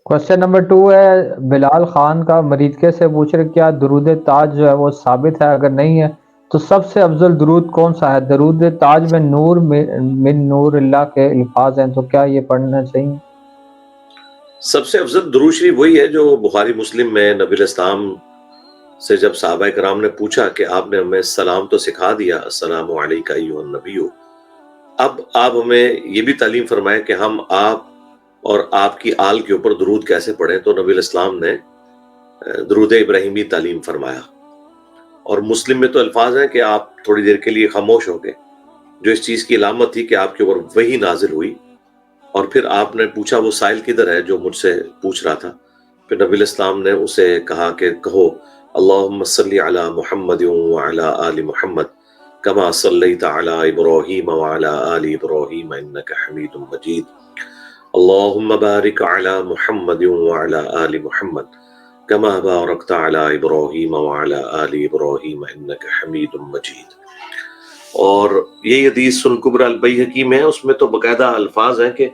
Question number 2 ہے، بلال خان کا مریدکے سے پوچھ رہے کیا درود تاج جو ہے وہ ثابت ہے؟ اگر نہیں ہے تو سب سے افضل درود کون سا ہے؟ درود تاج میں نور من نور اللہ کے الفاظ ہیں، تو کیا یہ پڑھنا چاہیے؟ سب سے افضل درود شریف وہی ہے جو بخاری مسلم میں نبی الاسلام سے جب صحابہ کرام نے پوچھا کہ آپ نے ہمیں سلام تو سکھا دیا، السلام علیکہ ایھا النبی، اب آپ ہمیں یہ بھی تعلیم فرمائے کہ ہم آپ اور آپ کی آل کے اوپر درود کیسے پڑھیں، تو نبی الاسلام نے درود ابراہیمی تعلیم فرمایا۔ اور مسلم میں تو الفاظ ہیں کہ آپ تھوڑی دیر کے لیے خاموش ہو گئے، جو اس چیز کی علامت تھی کہ آپ کے اوپر وحی نازل ہوئی، اور پھر آپ نے پوچھا وہ سائل کدھر ہے جو مجھ سے پوچھ رہا تھا، پھر نبی الاسلام نے اسے کہا کہ کہو اللہم صلی علی محمد وعلی آل محمد کما صلیت علی ابراہیم وعلی آل ابراہیم انک حمید مجید، اللہم بارک علی محمد وعلی آل محمد کما بارکت علی ابراہیم وعلی آل ابراہیم انک حمید مجید۔ اور یہ حدیث سنن کبری البیہقی میں ہے، اس میں تو باقاعدہ الفاظ ہیں کہ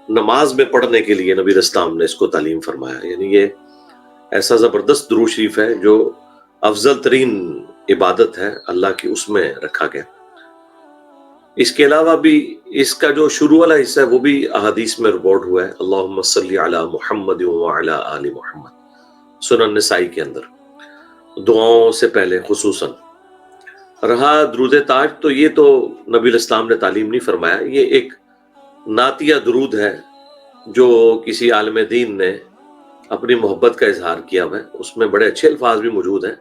نماز میں پڑھنے کے لیے نبی الاسلام نے اس کو تعلیم فرمایا، یعنی یہ ایسا زبردست درود شریف ہے جو افضل ترین عبادت ہے اللہ کی، اس میں رکھا گیا۔ اس کے علاوہ بھی اس کا جو شروع والا حصہ ہے وہ بھی احادیث میں رپورٹ ہوا ہے، اللہم صلی علی محمد وعلی آل محمد، سنن نسائی کے اندر، دعاؤں سے پہلے خصوصاً۔ رہا درود تاج، تو یہ تو نبی الاسلام نے تعلیم نہیں فرمایا، یہ ایک نعتیہ درود ہے جو کسی عالم دین نے اپنی محبت کا اظہار کیا ہے، اس میں بڑے اچھے الفاظ بھی موجود ہیں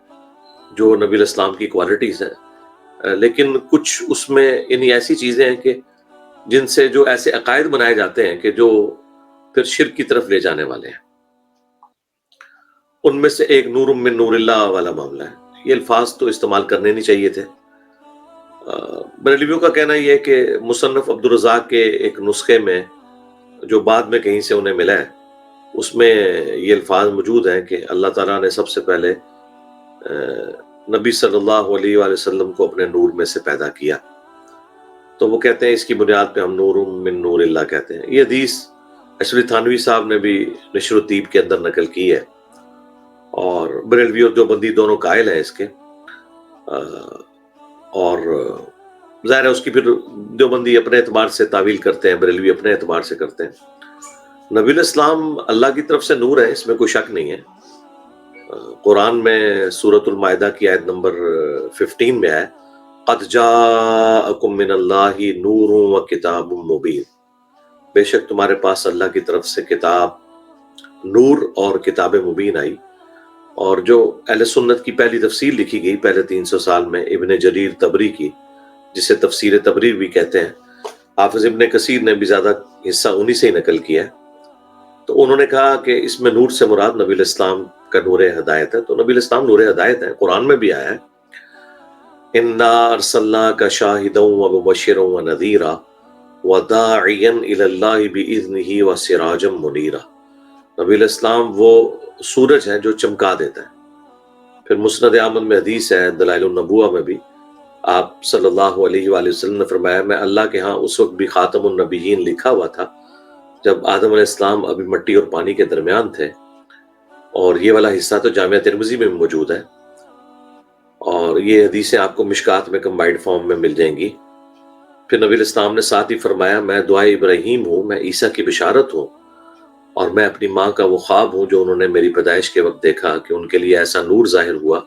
جو نبی الاسلام کی کوالٹیز ہیں، لیکن کچھ اس میں یعنی ایسی چیزیں ہیں کہ جن سے جو ایسے عقائد بنائے جاتے ہیں کہ جو پھر شرک کی طرف لے جانے والے ہیں، ان میں سے ایک نور من نور اللہ والا معاملہ ہے، یہ الفاظ تو استعمال کرنے نہیں چاہیے تھے۔ بریلویوں کا کہنا یہ ہے کہ مصنف عبدالرزاق کے ایک نسخے میں جو بعد میں کہیں سے انہیں ملا ہے، اس میں یہ الفاظ موجود ہیں کہ اللہ تعالیٰ نے سب سے پہلے نبی صلی اللہ علیہ وآلہ وسلم کو اپنے نور میں سے پیدا کیا، تو وہ کہتے ہیں اس کی بنیاد پہ ہم نور من نور اللہ کہتے ہیں۔ یہ حدیث اشرف تھانوی صاحب نے بھی نشر الطیب کے اندر نقل کی ہے، اور بریلوی اور دیوبندی دونوں قائل ہیں اس کے، اور ظاہر ہے اس کی پھر دیوبندی اپنے اعتبار سے تعویل کرتے ہیں، بریلوی اپنے اعتبار سے کرتے ہیں۔ نبی الاسلام اللہ کی طرف سے نور ہے، اس میں کوئی شک نہیں ہے۔ قرآن میں سورۃ المائدہ کی آیت نمبر 15 میں ہے قد جاءکم من اللہ نور و کتاب مبین، بے شک تمہارے پاس اللہ کی طرف سے کتاب نور اور کتاب مبین آئی۔ اور جو اہل سنت کی پہلی تفسیر لکھی گئی پہلے 300 سال میں ابن جریر طبری کی، جسے تفسیر تبریر بھی کہتے ہیں، حافظ ابن کثیر نے بھی زیادہ حصہ انہی سے ہی نقل کیا ہے، تو انہوں نے کہا کہ اس میں نور سے مراد نبی الاسلام کا نور ہدایت ہے، تو نبی الاسلام نور ہدایت ہے، قرآن میں بھی آیا ہے اِنَّا أَرْسَلْنَاكَ شَاهِدًا وَمُبَشِّرًا وَنَذِيرًا وَدَاعِيًا إِلَى اللَّهِ بِإِذْنِهِ وَسِرَاجًا مُنِيرًا۔ نبی الاسلام وہ سورج ہے جو چمکا دیتا ہے۔ پھر مسند احمد میں حدیث ہے، دلائل النبوہ میں بھی آپ صلی اللہ علیہ وآلہ وسلم نے فرمایا میں اللہ کے ہاں اس وقت بھی خاتم النبیین لکھا ہوا تھا جب آدم علیہ السلام ابھی مٹی اور پانی کے درمیان تھے، اور یہ والا حصہ تو جامعہ ترمذی میں بھی موجود ہے، اور یہ حدیثیں آپ کو مشکات میں کمبائنڈ فارم میں مل جائیں گی۔ پھر نبی الاسلام نے ساتھ ہی فرمایا میں دعائے ابراہیم ہوں، میں عیسیٰ کی بشارت ہوں، اور میں اپنی ماں کا وہ خواب ہوں جو انہوں نے میری پیدائش کے وقت دیکھا کہ ان کے لیے ایسا نور ظاہر ہوا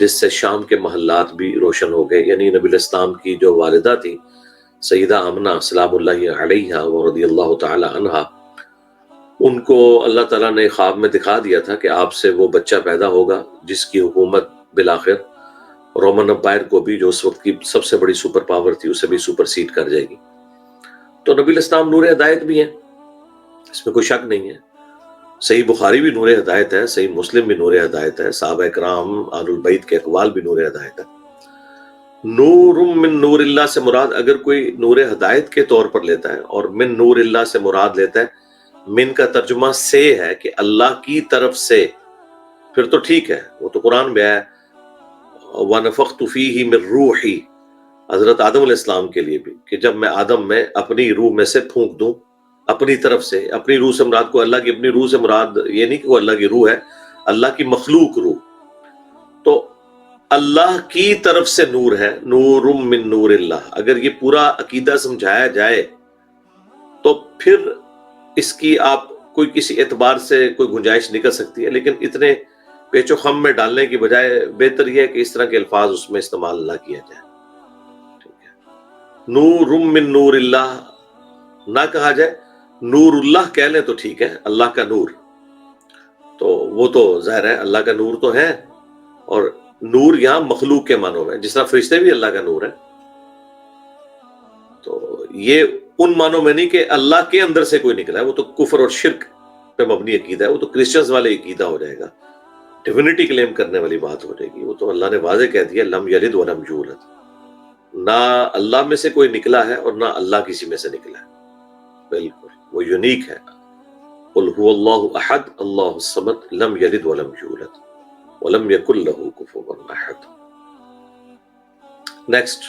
جس سے شام کے محلات بھی روشن ہو گئے۔ یعنی نبی الاسلام کی جو والدہ تھی سیدہ آمنہ سلام اللہ علیہا و رضی اللہ تعالی عنہا، ان کو اللہ تعالیٰ نے خواب میں دکھا دیا تھا کہ آپ سے وہ بچہ پیدا ہوگا جس کی حکومت بالآخر رومن امپائر کو بھی، جو اس وقت کی سب سے بڑی سپر پاور تھی، اسے بھی سپر سیڈ کر جائے گی۔ تو نبی الاسلام نور ہدایت بھی ہیں، اس میں کوئی شک نہیں ہے۔ صحیح بخاری بھی نور ہدایت ہے، صحیح مسلم بھی نور ہدایت ہے، صحابہ کرام آل البیت کے اقوال بھی نور ہدایت ہے۔ نور من نور اللہ سے مراد اگر کوئی نور ہدایت کے طور پر لیتا ہے، اور من نور اللہ سے مراد لیتا ہے، من کا ترجمہ سے ہے کہ اللہ کی طرف سے، پھر تو ٹھیک ہے، وہ تو قرآن میں ہے وَنَفَخْتُ فِيهِ مِن رُوحِي، حضرت آدم علیہ السلام کے لیے بھی کہ جب میں آدم میں اپنی روح میں سے پھونک دوں اپنی طرف سے اپنی روح سے مراد کو اللہ کی اپنی روح سے مراد یہ نہیں کہ وہ اللہ کی روح ہے، اللہ کی مخلوق روح. تو اللہ کی طرف سے نور ہے، نور من نور اللہ. اگر یہ پورا عقیدہ سمجھایا جائے تو پھر اس کی آپ کوئی کسی اعتبار سے کوئی گنجائش نہیں کر سکتی ہے، لیکن اتنے پیچ و خم میں ڈالنے کی بجائے بہتر یہ ہے کہ اس طرح کے الفاظ اس میں استعمال نہ کیا جائے. ٹھیک ہے، نور من نور اللہ نہ کہا جائے، نور اللہ کہہ لیں تو ٹھیک ہے، اللہ کا نور تو وہ تو ظاہر ہے اللہ کا نور تو ہے. اور نور یہاں مخلوق کے معنوں میں، جس طرح فرشتے بھی اللہ کا نور ہے. تو یہ ان معنوں میں نہیں کہ اللہ کے اندر سے کوئی نکلا ہے، وہ تو کفر اور شرک پہ مبنی عقیدہ ہے، وہ تو کرسچنز والے عقیدہ ہو جائے گا، ڈیوینٹی کلیم کرنے والی بات ہو جائے گی. وہ تو اللہ نے واضح کہہ دیا لم یلد ولم یولد، نہ اللہ میں سے کوئی نکلا ہے اور نہ اللہ کسی میں سے نکلا ہے. بالکل وہ یونیک ہے. قل هو اللہ احد اللہ الصمد لم یلد ولم یولد ولم یکن لہ کفوا احد. نیکسٹ